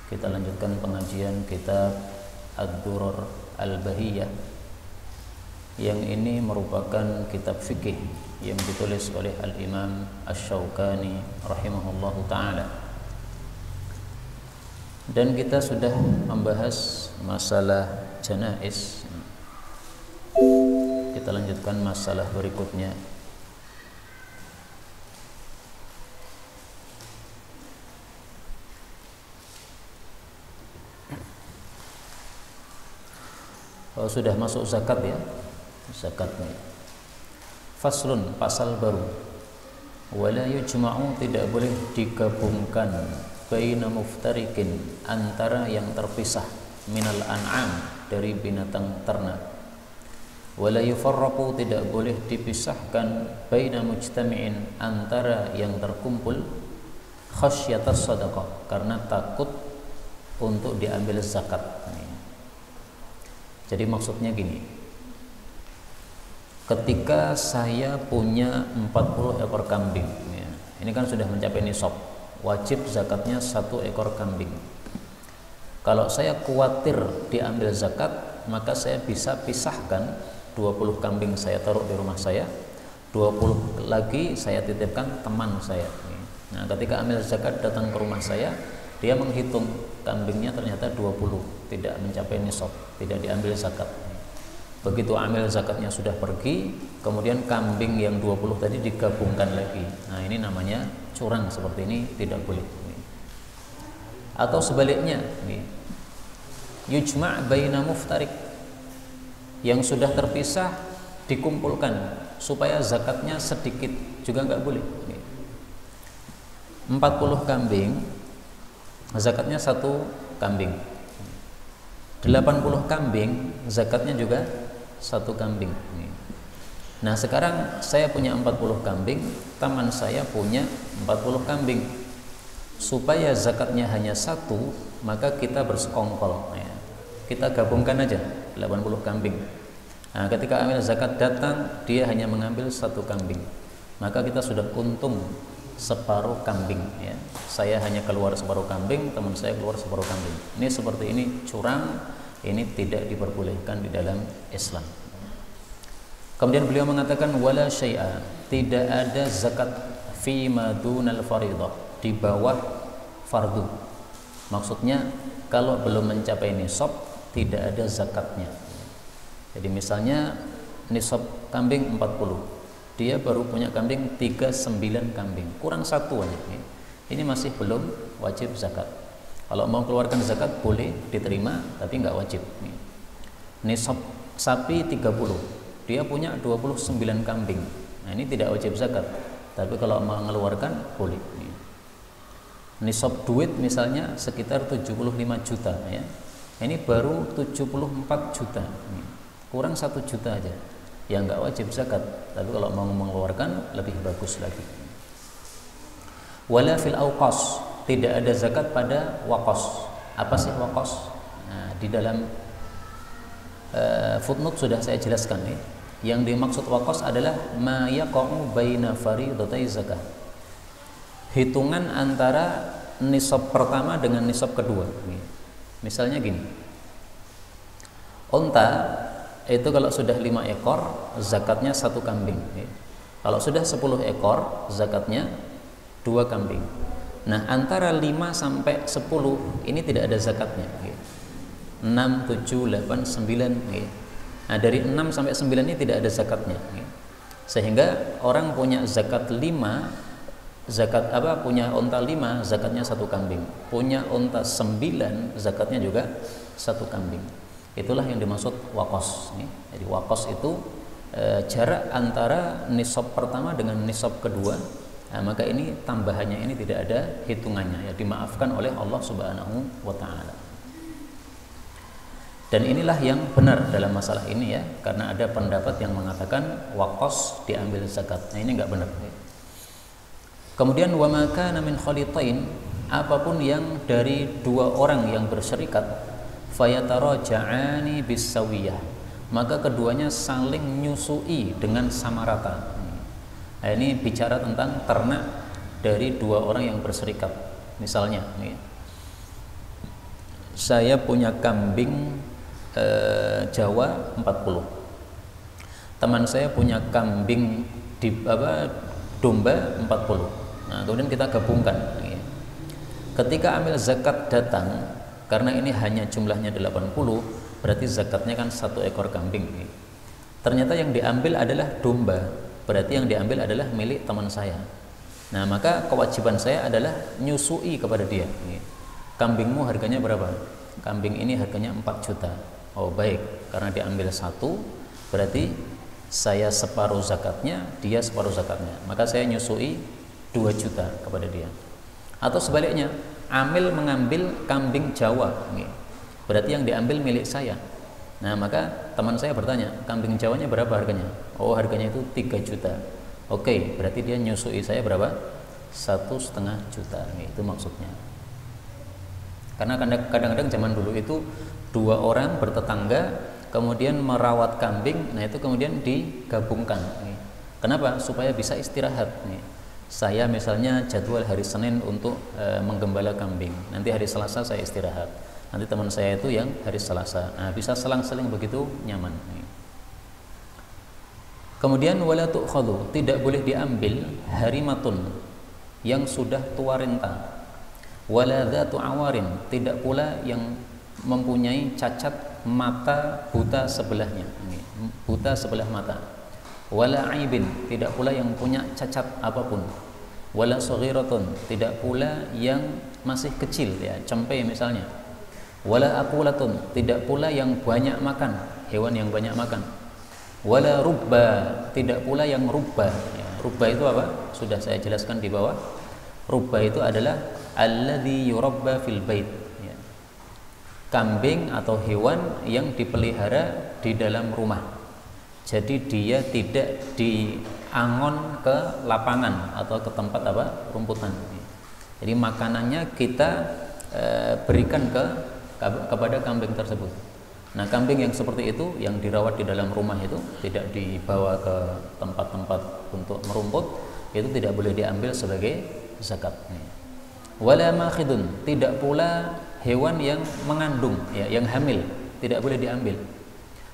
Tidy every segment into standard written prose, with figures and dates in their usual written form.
Kita lanjutkan pengajian kitab Ad-Durar Al-Bahiyah, yang ini merupakan kitab fikih yang ditulis oleh Al-Imam Asy-Syaukani rahimahullahu ta'ala. Dan kita sudah membahas masalah janaiz. Kita lanjutkan masalah berikutnya. Sudah masuk zakat ya, zakatnya. Faslun, pasal baru. Wala yujma'u, tidak boleh digabungkan, baina muftarikin, antara yang terpisah, minal an'am, dari binatang ternak. Wala yufarraqu, tidak boleh dipisahkan, baina mujtami'in, antara yang terkumpul, khasyatas sadaqah, karena takut untuk diambil zakat. Jadi maksudnya gini, ketika saya punya 40 ekor kambing ya, ini kan sudah mencapai nisab, wajib zakatnya 1 ekor kambing. Kalau saya khawatir diambil zakat, maka saya bisa pisahkan 20 kambing saya taruh di rumah saya, 20 lagi saya titipkan teman saya. Nah, ketika ambil zakat datang ke rumah saya, dia menghitung kambingnya ternyata 20, tidak mencapai nisab, tidak diambil zakat. Begitu ambil zakatnya sudah pergi, kemudian kambing yang 20 tadi digabungkan lagi. Nah, ini namanya curang, seperti ini tidak boleh. Atau sebaliknya, yujma' baina muftarik, yang sudah terpisah dikumpulkan supaya zakatnya sedikit, juga nggak boleh. 40 kambing, zakatnya 1 kambing. 80 kambing, zakatnya juga 1 kambing. Nah, sekarang saya punya 40 kambing, teman saya punya 40 kambing. Supaya zakatnya hanya 1, maka kita bersekongkol ya. Kita gabungkan aja 80 kambing. Nah, ketika ambil zakat datang, dia hanya mengambil 1 kambing, maka kita sudah untung separuh kambing ya. Saya hanya keluar separuh kambing, teman saya keluar separuh kambing. Ini seperti ini curang, ini tidak diperbolehkan di dalam Islam. Kemudian beliau mengatakan wala syai'a, tidak ada zakat fi madunal faridah, di bawah fardu. Maksudnya kalau belum mencapai nisab tidak ada zakatnya. Jadi misalnya nisab kambing 40, dia baru punya kambing 39 kambing, kurang 1 aja. Ini masih belum wajib zakat. Kalau mau keluarkan zakat boleh diterima, tapi nggak wajib. Nisab sapi 30, dia punya 29 kambing. Nah, ini tidak wajib zakat, tapi kalau mau mengeluarkan boleh. Nisab duit misalnya sekitar 75 juta ya. Ini baru 74 juta. Kurang 1 juta aja. Ya nggak wajib zakat, tapi kalau mau mengeluarkan lebih bagus lagi. Wala fil awqas, tidak ada zakat pada waqas. Apa sih waqas? Nah, di dalam footnote sudah saya jelaskan nih. Yang dimaksud waqas adalah ma yaqa'u baina fariidatai zakat. Hitungan antara nisab pertama dengan nisab kedua. Misalnya gini. Unta itu kalau sudah 5 ekor zakatnya 1 kambing. Kalau sudah 10 ekor zakatnya 2 kambing. Nah, antara 5 sampai 10 ini tidak ada zakatnya. 6, 7, 8, 9. Nah, dari 6 sampai 9 ini tidak ada zakatnya. Sehingga orang punya zakat 5, zakat apa? Punya unta 5, zakatnya 1 kambing. Punya unta 9, zakatnya juga 1 kambing. Itulah yang dimaksud waqas. Jadi waqas itu jarak antara nisab pertama dengan nisab kedua. Nah, maka ini tambahannya ini tidak ada hitungannya ya, dimaafkan oleh Allah Subhanahu wa taala. Dan inilah yang benar dalam masalah ini ya, karena ada pendapat yang mengatakan waqas diambil zakat. Nah, ini enggak benar. Kemudian wa ma kana min khalitain, apapun yang dari 2 orang yang berserikat, fayataraja'ani bisawiyah, maka keduanya saling nyusui dengan sama rata. Nah, ini bicara tentang ternak dari 2 orang yang berserikat. Misalnya saya punya kambing Jawa 40. Teman saya punya kambing domba 40. Nah, kemudian kita gabungkan. Ketika amil zakat datang, karena ini hanya jumlahnya 80, berarti zakatnya kan 1 ekor kambing. Ternyata yang diambil adalah domba, berarti yang diambil adalah milik teman saya. Nah, maka kewajiban saya adalah nyusui kepada dia. Kambingmu harganya berapa? Kambing ini harganya 4 juta. Oh baik, karena diambil 1, berarti saya separuh zakatnya, dia separuh zakatnya. Maka saya nyusui 2 juta kepada dia. Atau sebaliknya, amil mengambil kambing Jawa, berarti yang diambil milik saya. Nah, maka teman saya bertanya, kambing Jawanya berapa harganya? Oh, harganya itu 3 juta. Oke, berarti dia nyusui saya berapa? 1,5 juta. Itu maksudnya. Karena kadang-kadang zaman dulu itu 2 orang bertetangga kemudian merawat kambing, nah itu kemudian digabungkan. Kenapa? Supaya bisa istirahat. Saya misalnya jadwal hari Senin untuk menggembala kambing, nanti hari Selasa saya istirahat, nanti teman saya itu yang hari Selasa. Nah, bisa selang-seling begitu nyaman. Kemudian wala tu'khadhu, tidak boleh diambil harimatun yang sudah tua renta, wala dzatu awarin, tidak pula yang mempunyai cacat mata buta sebelahnya, buta sebelah mata, wala aibin, tidak pula yang punya cacat apapun, wala saghiratun, tidak pula yang masih kecil, ya cempe misalnya, wala akulatun, tidak pula yang banyak makan, hewan yang banyak makan, wala rubba, tidak pula yang rubba. Ya, rubba itu apa? Sudah saya jelaskan di bawah. Rubba itu adalah alladzi yurabba fil bait, ya. Kambing atau hewan yang dipelihara di dalam rumah. Jadi dia tidak diangon ke lapangan atau ke tempat rumputan. Jadi makanannya kita berikan kepada kambing tersebut. Nah, kambing yang seperti itu yang dirawat di dalam rumah itu tidak dibawa ke tempat-tempat untuk merumput, itu tidak boleh diambil sebagai zakat. Wala makhidun, tidak pula hewan yang mengandung, ya, yang hamil, tidak boleh diambil.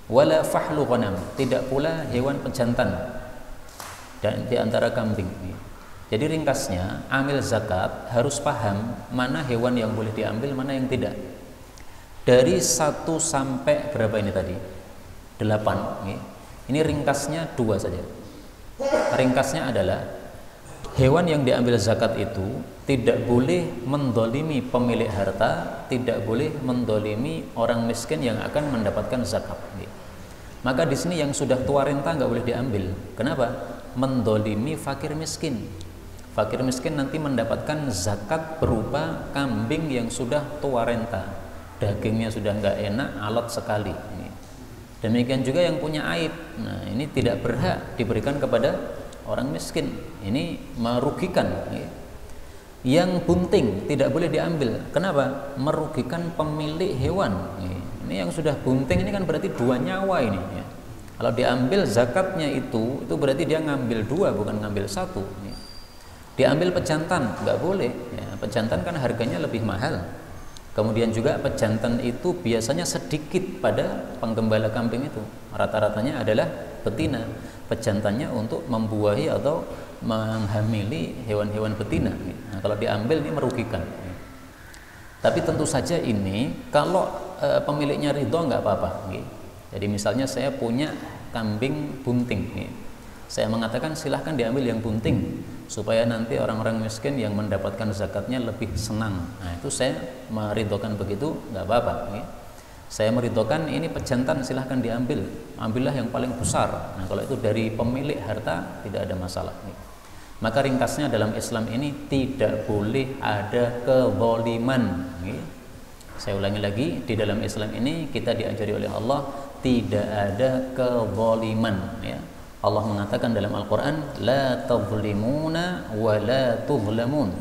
Wala fahlu ghanam, tidak pula hewan pejantan dan di antara kambing. Jadi ringkasnya, amil zakat harus paham mana hewan yang boleh diambil, mana yang tidak. Dari 1 sampai berapa ini tadi? 8. Ini ringkasnya 2 saja. Ringkasnya adalah hewan yang diambil zakat itu tidak boleh mendolimi pemilik harta, tidak boleh mendolimi orang miskin yang akan mendapatkan zakat. Maka di sini yang sudah tua renta nggak boleh diambil. Kenapa? Mendolimi fakir miskin. Fakir miskin nanti mendapatkan zakat berupa kambing yang sudah tua renta, dagingnya sudah nggak enak, alat sekali. Demikian juga yang punya aib. Nah, ini tidak berhak diberikan kepada orang miskin. Ini merugikan. Yang bunting tidak boleh diambil. Kenapa? Merugikan pemilik hewan. Ini yang sudah bunting ini kan berarti 2 nyawa ini. Kalau diambil zakatnya itu berarti dia ngambil 2 bukan ngambil 1. Diambil pejantan nggak boleh. Pejantan kan harganya lebih mahal. Kemudian juga pejantan itu biasanya sedikit pada penggembala kambing itu. Rata-ratanya adalah betina. Pejantannya untuk membuahi atau menghamili hewan-hewan betina. Nah, kalau diambil ini merugikan. Tapi tentu saja ini kalau pemiliknya ridho nggak apa-apa. Jadi misalnya saya punya kambing bunting. Saya mengatakan silahkan diambil yang bunting supaya nanti orang-orang miskin yang mendapatkan zakatnya lebih senang. Nah, itu saya meridhokan begitu, nggak apa-apa. Saya meridhokan ini pejantan silahkan diambil, ambillah yang paling besar. Nah, kalau itu dari pemilik harta tidak ada masalah. Maka ringkasnya dalam Islam ini tidak boleh ada kezaliman. Saya ulangi lagi, di dalam Islam ini kita diajari oleh Allah tidak ada kezaliman. Ya. Allah mengatakan dalam Al-Quran, la tazlimuna wa la tuzlamun.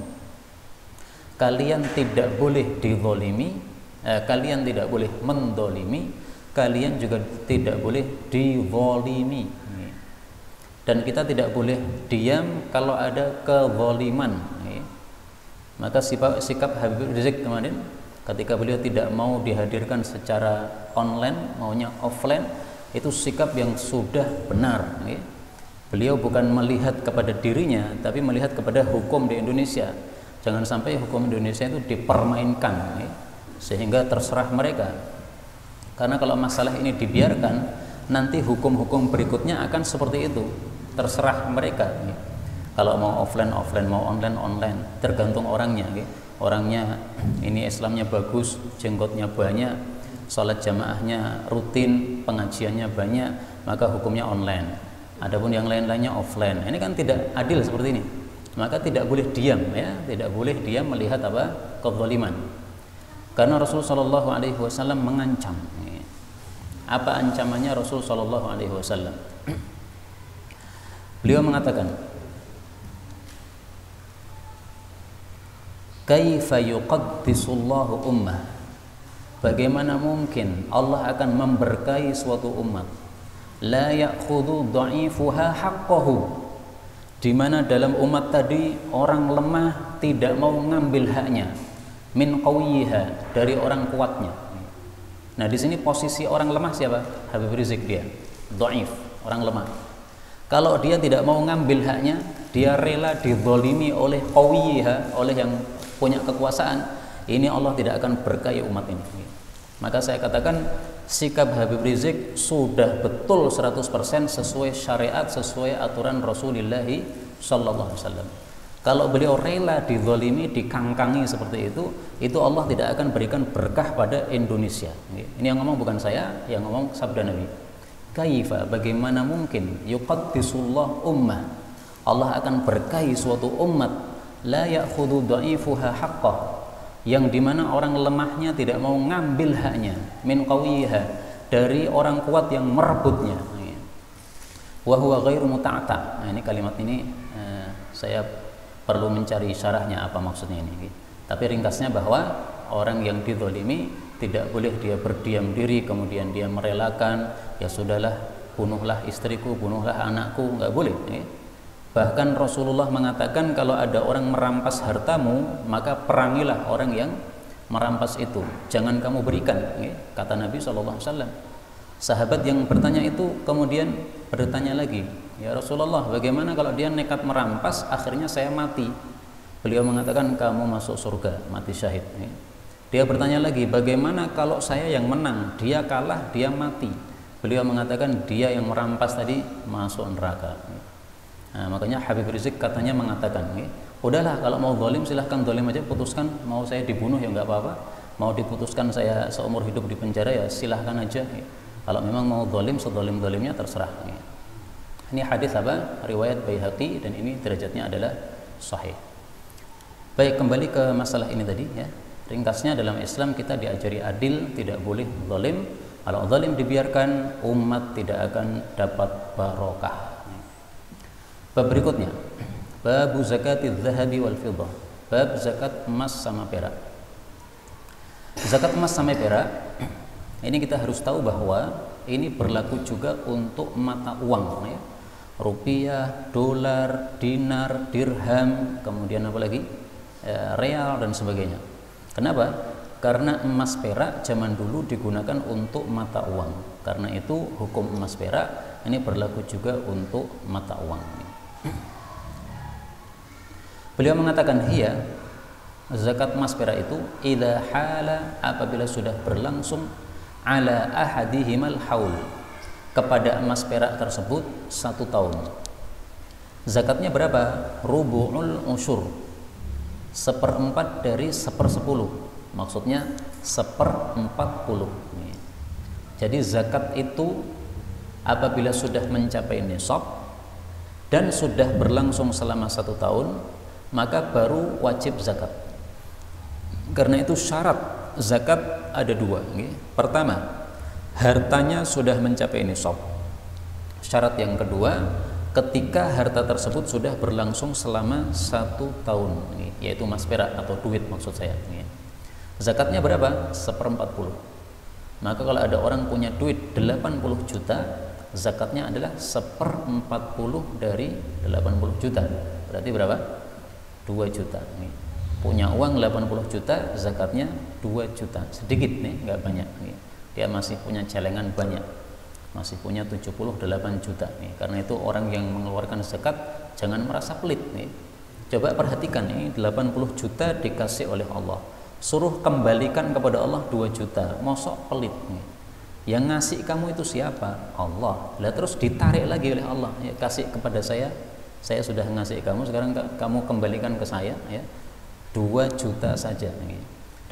Kalian tidak boleh dizalimi, kalian tidak boleh mendolimi, kalian juga tidak boleh dizalimi. Dan kita tidak boleh diam kalau ada kezaliman. Maka sikap Habib Rizik kemarin Ketika beliau tidak mau dihadirkan secara online, maunya offline, itu sikap yang sudah benar. Beliau bukan melihat kepada dirinya, tapi melihat kepada hukum di Indonesia. Jangan sampai hukum Indonesia itu dipermainkan, sehingga terserah mereka. Karena kalau masalah ini dibiarkan, nanti hukum-hukum berikutnya akan seperti itu, terserah mereka. Kalau mau offline, mau online, tergantung orangnya. Orangnya ini Islamnya bagus, jenggotnya banyak, sholat jamaahnya rutin, pengajiannya banyak, maka hukumnya online. Adapun yang lain-lainnya offline. Ini kan tidak adil seperti ini. Maka tidak boleh diam, tidak boleh diam melihat apa kezaliman. Karena Rasulullah SAW mengancam. Apa ancamannya Rasulullah SAW? Beliau mengatakan, kaifa yuqaddisullahu ummah, bagaimana mungkin Allah akan memberkahi suatu umat, la ya'khudhu dha'ifuha haqqahu, di mana dalam umat tadi orang lemah tidak mau ngambil haknya, min qawiyha, dari orang kuatnya. Nah, di sini posisi orang lemah siapa? Habib Rizik, dia dhaif, orang lemah. Kalau dia tidak mau ngambil haknya, dia rela dizalimi oleh qawiyha, oleh yang punya kekuasaan, ini Allah tidak akan berkahi umat ini. Maka saya katakan sikap Habib Rizik sudah betul 100% sesuai syariat, sesuai aturan Rasulullah SAW. Kalau beliau rela dizalimi, dikangkangi seperti itu Allah tidak akan berikan berkah pada Indonesia. Ini yang ngomong bukan saya, yang ngomong sabda Nabi. Kaifa, bagaimana mungkin yuqaddisullah ummah, Allah akan berkahi suatu umat, la ya'khudhu dha'ifuha haqqah, yang dimana orang lemahnya tidak mau ngambil haknya, min qawiha, dari orang kuat yang merebutnya. Wa huwa ghairu muta'ata. Nah, ini kalimat ini saya perlu mencari syarahnya apa maksudnya ini. Tapi ringkasnya bahwa orang yang dizalimi tidak boleh dia berdiam diri kemudian dia merelakan, ya sudahlah, bunuhlah istriku, bunuhlah anakku, enggak boleh. Bahkan Rasulullah mengatakan kalau ada orang merampas hartamu, maka perangilah orang yang merampas itu, jangan kamu berikan, kata Nabi SAW. Sahabat yang bertanya itu kemudian bertanya lagi, ya Rasulullah, bagaimana kalau dia nekat merampas, akhirnya saya mati? Beliau mengatakan kamu masuk surga, mati syahid. Dia bertanya lagi, bagaimana kalau saya yang menang, dia kalah, dia mati? Beliau mengatakan dia yang merampas tadi masuk neraka. Nah, makanya Habib Rizik katanya mengatakan, udahlah kalau mau zalim silahkan zalim aja, putuskan, mau saya dibunuh ya nggak apa-apa, mau diputuskan saya seumur hidup di penjara ya silahkan aja. Kalau memang mau zalim, sezalim-zalimnya terserah. Ini hadis apa? Riwayat Baihaqi, dan ini derajatnya adalah sahih. Baik, kembali ke masalah ini tadi ya. Ringkasnya dalam Islam kita diajari adil, tidak boleh zalim. Kalau zalim dibiarkan, umat tidak akan dapat barokah. Bab berikutnya, bab zakatiz zahabi wal fiddah, bab zakat emas sama perak. Zakat emas sama perak ini kita harus tahu bahwa ini berlaku juga untuk mata uang, ya. Rupiah, dolar, dinar, dirham, kemudian apa lagi, real dan sebagainya. Kenapa? Karena emas perak zaman dulu digunakan untuk mata uang. Karena itu hukum emas perak ini berlaku juga untuk mata uang. Beliau mengatakan, hiya, zakat emas perak itu idza hala, apabila sudah berlangsung, ala ahadihimal haul, kepada emas perak tersebut 1 tahun. Zakatnya berapa? Rubu'ul usyur, 1/4 dari 1/10, maksudnya 1/40. Jadi zakat itu apabila sudah mencapai nisab dan sudah berlangsung selama 1 tahun, maka baru wajib zakat. Karena itu syarat zakat ada 2. Pertama, hartanya sudah mencapai nisab. Syarat yang kedua, ketika harta tersebut sudah berlangsung selama 1 tahun, yaitu emas perak atau duit maksud saya. Zakatnya berapa? 1/40. Maka kalau ada orang punya duit 80 juta, zakatnya adalah 1/40 dari 80 juta. Berarti berapa? 2 juta. punya uang 80 juta, zakatnya 2 juta, sedikit nih, nggak banyak nih. Dia masih punya celengan banyak, masih punya 78 juta nih. Karena itu orang yang mengeluarkan zakat jangan merasa pelit nih. Coba perhatikan nih, 80 juta dikasih oleh Allah, suruh kembalikan kepada Allah 2 juta, mosok pelit nih. Yang ngasih kamu itu siapa? Allah. Lah terus ditarik lagi oleh Allah, ya, kasih kepada saya sudah ngasih kamu, sekarang kamu kembalikan ke saya, ya 2 juta saja.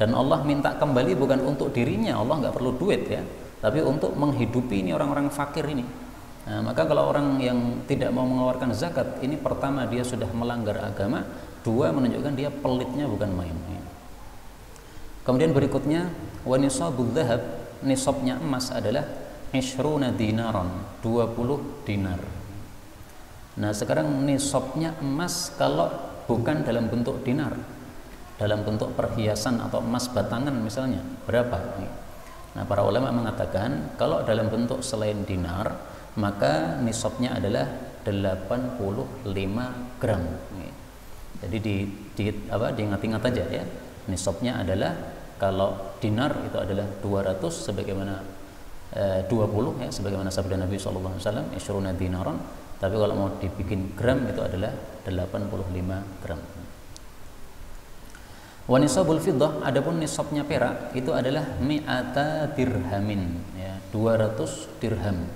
Dan Allah minta kembali bukan untuk dirinya, Allah nggak perlu duit ya, tapi untuk menghidupi ini orang-orang fakir ini. Nah, maka kalau orang yang tidak mau mengeluarkan zakat, ini pertama dia sudah melanggar agama, dua menunjukkan dia pelitnya bukan main. Kemudian berikutnya, wa nisabudz dzahab, nisabnya emas adalah 20 dinaron, 20 dinar. Nah, sekarang nisabnya emas kalau bukan dalam bentuk dinar, dalam bentuk perhiasan atau emas batangan misalnya, berapa? Nah, para ulama mengatakan kalau dalam bentuk selain dinar, maka nisabnya adalah 85 gram. Jadi diingat-ingat aja ya. Nisabnya adalah kalau dinar itu adalah 200 sebagaimana 20 ya, sebagaimana sabda Nabi sallallahu alaihi wasallam, 20 dinaron. Tapi kalau mau dibikin gram itu adalah 85 gram. Wa nisabul fiddah, adapun nisabnya perak itu adalah mi'ata dirhamin ya, 200 dirham.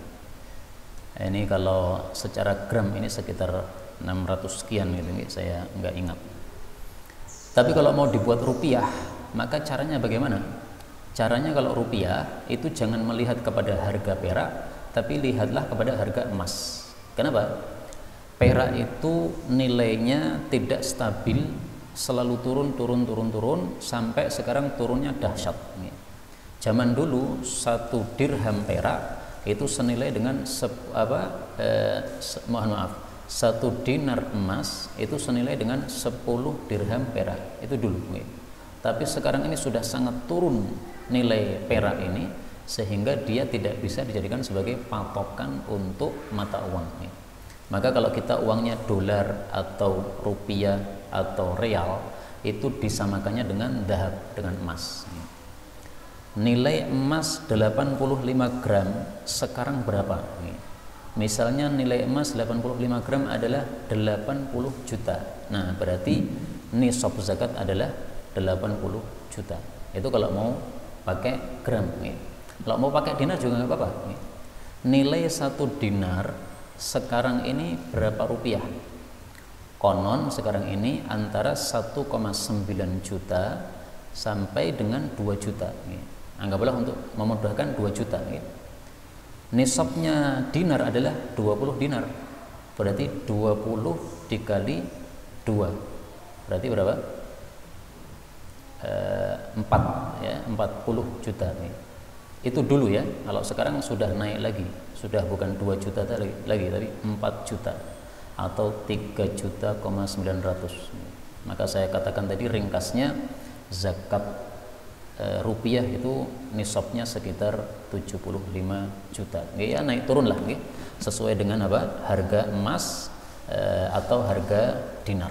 Ini kalau secara gram ini sekitar 600 sekian gitu, saya nggak ingat. Tapi kalau mau dibuat rupiah, maka caranya bagaimana? Caranya kalau rupiah itu jangan melihat kepada harga perak, tapi lihatlah kepada harga emas. Kenapa? Perak itu nilainya tidak stabil, selalu turun sampai sekarang turunnya dahsyat. Zaman dulu 1 dirham perak itu senilai dengan 1 dinar emas itu senilai dengan 10 dirham perak, itu dulu. Tapi sekarang ini sudah sangat turun nilai perak ini, sehingga dia tidak bisa dijadikan sebagai patokan untuk mata uang. Maka kalau kita uangnya dolar atau rupiah atau real, itu disamakannya dengan dahab, dengan emas. Nilai emas 85 gram sekarang berapa? Misalnya nilai emas 85 gram adalah 80 juta. Nah, berarti nisab zakat adalah 80 juta. Itu kalau mau pakai gram. Kalau mau pakai dinar juga nggak apa-apa. Nilai 1 dinar sekarang ini berapa rupiah? Konon sekarang ini antara 1,9 juta sampai dengan 2 juta. Anggaplah untuk memudahkan 2 juta. Nisabnya dinar adalah 20 dinar. Berarti 20 dikali 2. Berarti berapa? 4 ya, 40 juta. Itu dulu ya. Kalau sekarang sudah naik lagi, sudah bukan 2 juta lagi, tapi 4 juta atau 3 juta 900. Maka saya katakan tadi ringkasnya, zakat rupiah itu nisabnya sekitar 75 juta. Ya, naik turun lah, sesuai dengan apa? Harga emas atau harga dinar.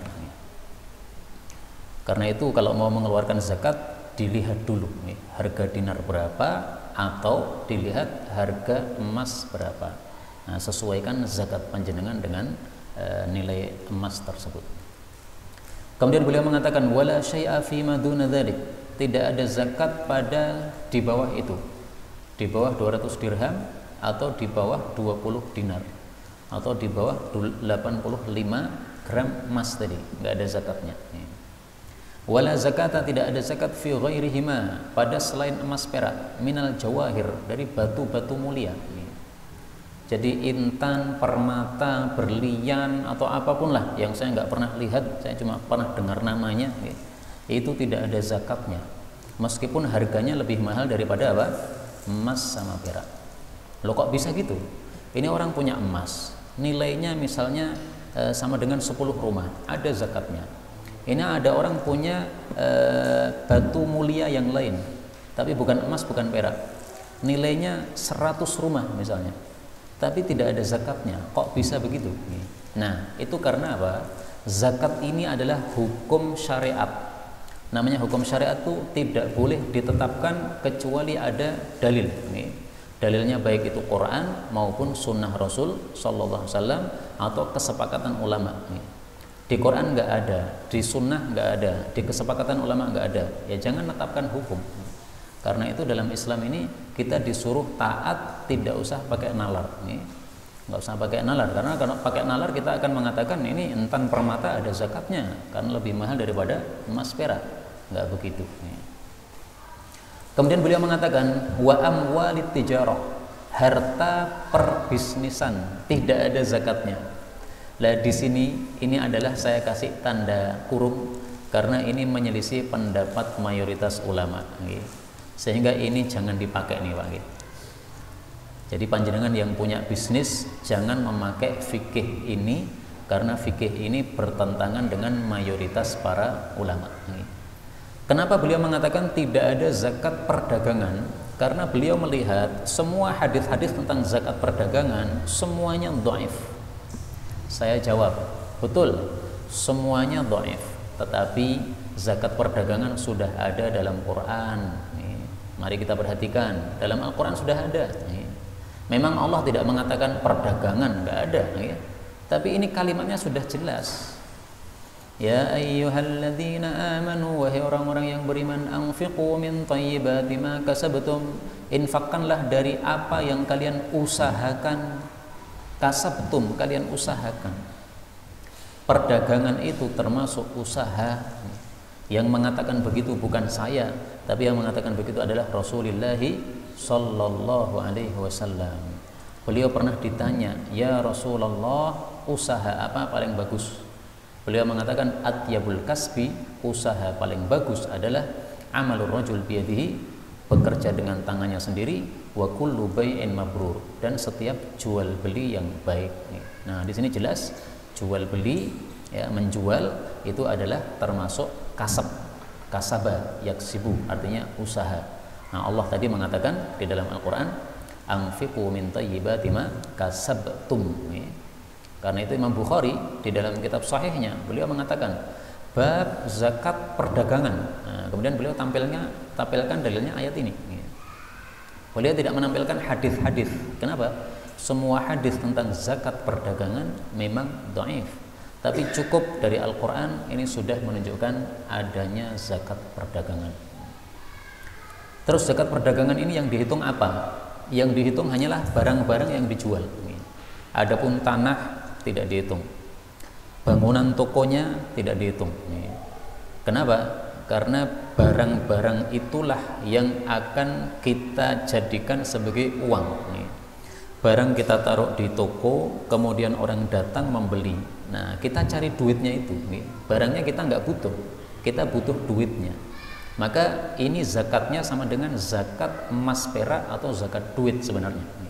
Karena itu kalau mau mengeluarkan zakat, dilihat dulu harga dinar berapa atau dilihat harga emas berapa. Nah, sesuaikan zakat panjenengan dengan nilai emas tersebut. Kemudian beliau mengatakan wala syai'a fi ma duna dzalik, tidak ada zakat pada di bawah itu, di bawah 200 dirham atau di bawah 20 dinar atau di bawah 85 gram emas tadi, enggak ada zakatnya. Wala zakata, tidak ada zakat fi ghairihima, pada selain emas perak, minal jawahir, dari batu-batu mulia. Jadi intan, permata, berlian atau apapun lah yang saya nggak pernah lihat, saya cuma pernah dengar namanya, itu tidak ada zakatnya, meskipun harganya lebih mahal daripada apa? Emas sama perak. Loh, kok bisa gitu? Ini orang punya emas, nilainya misalnya sama dengan 10 rumah, ada zakatnya. Ini ada orang punya batu mulia yang lain, tapi bukan emas, bukan perak, nilainya 100 rumah misalnya, tapi tidak ada zakatnya. Kok bisa begitu? Nah, itu karena apa? Zakat ini adalah hukum syariat, Namanya hukum syariat itu tidak boleh ditetapkan kecuali ada dalil. Dalilnya baik itu Quran maupun sunnah Rasul Sallallahu Alaihi Wasallam atau kesepakatan ulama. Di Quran nggak ada, di sunnah nggak ada, di kesepakatan ulama nggak ada. Ya jangan tetapkan hukum. Karena itu dalam Islam ini kita disuruh taat, tidak usah pakai nalar. Nggak usah pakai nalar, karena kalau pakai nalar kita akan mengatakan ini entan permata ada zakatnya karena lebih mahal daripada emas perak. Nggak begitu. Kemudian beliau mengatakan wa amwalit tijarah, harta perbisnisan tidak ada zakatnya. Lah di sini ini adalah saya kasih tanda kurung karena ini menyelisih pendapat mayoritas ulama. Sehingga ini jangan dipakai nih Pak. Jadi panjenengan yang punya bisnis jangan memakai fikih ini karena fikih ini bertentangan dengan mayoritas para ulama. Kenapa beliau mengatakan tidak ada zakat perdagangan? Karena beliau melihat semua hadis-hadis tentang zakat perdagangan semuanya dhaif. Saya jawab, betul, semuanya dhaif. Tetapi zakat perdagangan sudah ada dalam Quran. Mari kita perhatikan, dalam Al-Quran sudah ada. Memang Allah tidak mengatakan perdagangan, nggak ada. Tapi ini kalimatnya sudah jelas. Ya ayyuhalladzina amanu, wahai orang-orang yang beriman, anfiqu min thayyibati ma kasabtum, infakkanlah dari apa yang kalian usahakan. Kasabtum, kalian usahakan. Perdagangan itu termasuk usaha. Yang mengatakan begitu bukan saya, tapi yang mengatakan begitu adalah Rasulullah Sallallahu Alaihi Wasallam. Beliau pernah ditanya, ya Rasulullah, usaha apa paling bagus? Beliau mengatakan atyabul kasbi, usaha paling bagus adalah amalur rajul biyadihi, bekerja dengan tangannya sendiri, wa kullu bai'in mabrur, dan setiap jual beli yang baik. Nah, di sini jelas jual beli, ya, menjual itu adalah termasuk kasab, kasaba yaksibu, artinya usaha. Nah, Allah tadi mengatakan di dalam Al-Quran, anfiqu min thayyibati ma kasabtum. Karena itu Imam Bukhari di dalam kitab sahihnya beliau mengatakan bab zakat perdagangan. Nah, kemudian beliau tampilkan dalilnya ayat ini. Beliau tidak menampilkan hadis-hadis. Kenapa? Semua hadis tentang zakat perdagangan memang dhaif. Tapi cukup dari Al-Quran ini sudah menunjukkan adanya zakat perdagangan. Terus zakat perdagangan ini yang dihitung apa? Yang dihitung hanyalah barang-barang yang dijual. Adapun tanah tidak dihitung, bangunan tokonya tidak dihitung. Kenapa? Karena barang-barang itulah yang akan kita jadikan sebagai uang. Barang kita taruh di toko, kemudian orang datang membeli. Nah, kita cari duitnya itu. Barangnya kita nggak butuh, kita butuh duitnya. Maka ini zakatnya sama dengan zakat emas perak atau zakat duit sebenarnya.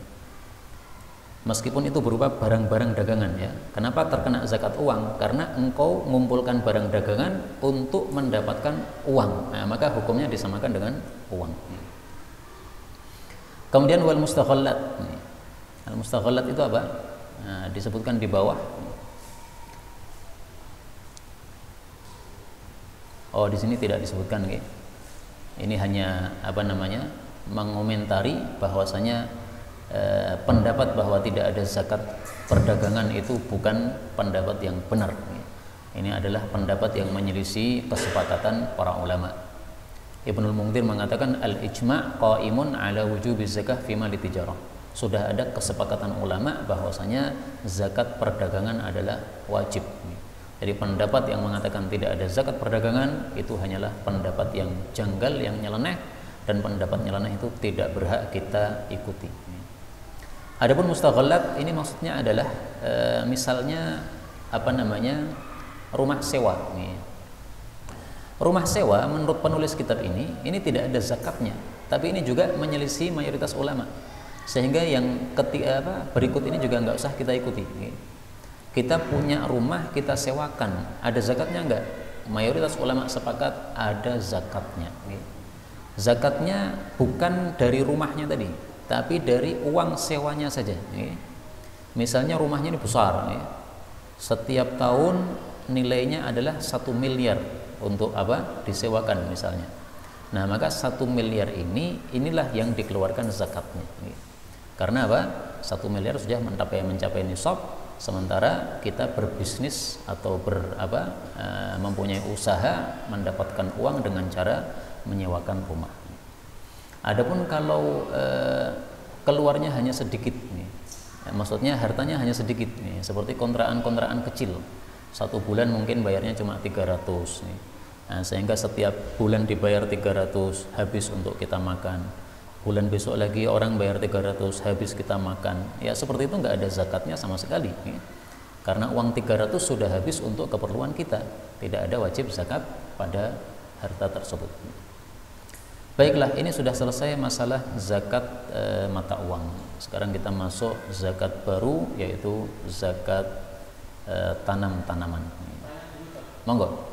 Meskipun itu berupa barang-barang dagangan, ya. Kenapa terkena zakat uang? Karena engkau mengumpulkan barang dagangan untuk mendapatkan uang. Nah, maka hukumnya disamakan dengan uang. Kemudian wal mustaghallat. Al mustaghallat itu apa? Nah, disebutkan di bawah. Oh, di sini tidak disebutkan, okay? Ini hanya mengomentari bahwasanya pendapat bahwa tidak ada zakat perdagangan itu bukan pendapat yang benar. Ini adalah pendapat yang menyelisih kesepakatan para ulama. Ibnul Munzir mengatakan al-ijma' qaimun ala wujubi zakah fi mali tijarah. Sudah ada kesepakatan ulama bahwasanya zakat perdagangan adalah wajib. Jadi pendapat yang mengatakan tidak ada zakat perdagangan itu hanyalah pendapat yang janggal, yang nyeleneh, dan pendapat nyeleneh itu tidak berhak kita ikuti. Adapun mustaghallat ini maksudnya adalah misalnya rumah sewa. Rumah sewa menurut penulis kitab ini tidak ada zakatnya, tapi ini juga menyelisih mayoritas ulama. Sehingga yang berikut ini juga nggak usah kita ikuti. Kita punya rumah kita sewakan, ada zakatnya enggak? Mayoritas ulama sepakat ada zakatnya. Zakatnya bukan dari rumahnya tadi, tapi dari uang sewanya saja. Misalnya rumahnya ini besar, setiap tahun nilainya adalah 1 miliar untuk apa? Disewakan misalnya. Nah, maka 1 miliar inilah yang dikeluarkan zakatnya. Karena apa? 1 miliar sudah mencapai nisab, sementara kita berbisnis atau mempunyai usaha mendapatkan uang dengan cara menyewakan rumah. Adapun kalau keluarnya hanya sedikit nih, maksudnya hartanya hanya sedikit nih, seperti kontrakan-kontrakan kecil, 1 bulan mungkin bayarnya cuma 300 nih. Nah, sehingga setiap bulan dibayar 300 habis untuk kita makan, bulan besok lagi orang bayar 300 habis kita makan, ya seperti itu nggak ada zakatnya sama sekali nih. Karena uang 300 sudah habis untuk keperluan kita, tidak ada wajib zakat pada harta tersebut. Baiklah, ini sudah selesai masalah zakat mata uang. Sekarang kita masuk zakat baru, yaitu zakat tanam-tanaman. Monggo.